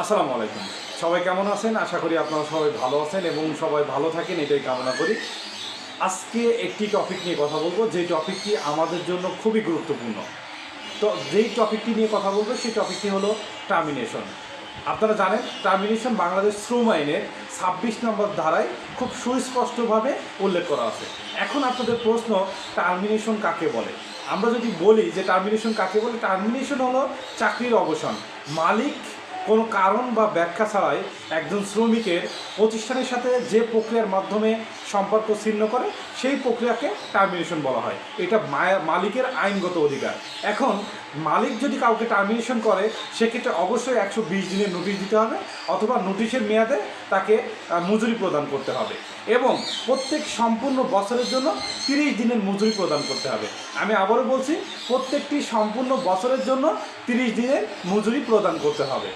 আসসালামু আলাইকুম। সবাই কেমন আছেন? আশা করি আপনারা সবাই ভালো আছেন এবং সবাই ভালো থাকেন, এটাই কামনা করি। আজকে একটি টপিক নিয়ে কথা বলবো, যে টপিকটি আমাদের জন্য খুবই গুরুত্বপূর্ণ। তো যেই টপিকটি নিয়ে কথা বলবো সেই টপিকটি হলো টার্মিনেশন। আপনারা জানেন টার্মিনেশন বাংলাদেশ শ্রম আইনের ২৬ নম্বর ধারায় খুব সুস্পষ্টভাবে উল্লেখ করা আছে। এখন আপনাদের প্রশ্ন, টার্মিনেশন কাকে বলে? আমরা যদি বলি যে টার্মিনেশন কাকে বলে, টার্মিনেশন হলো চাকরির অবসান। মালিক কোনো কারণ বা ব্যাখ্যা ছাড়াই একজন শ্রমিকের প্রতিষ্ঠানের সাথে যে প্রক্রিয়ার মাধ্যমে সম্পর্ক ছিন্ন করে সেই প্রক্রিয়াকে টার্মিনেশন বলা হয়। এটা মালিকের আইনগত অধিকার। এখন মালিক যদি কাউকে টার্মিনেশন করে সেক্ষেত্রে অবশ্যই ১২০ দিনের নোটিশ দিতে হবে, অথবা নোটিশের মেয়াদে তাকে মজুরি প্রদান করতে হবে এবং প্রত্যেক সম্পূর্ণ বছরের জন্য ৩০ দিনের মজুরি প্রদান করতে হবে। আমি আবারও বলছি, প্রত্যেকটি সম্পূর্ণ বছরের জন্য ৩০ দিনের মজুরি প্রদান করতে হবে।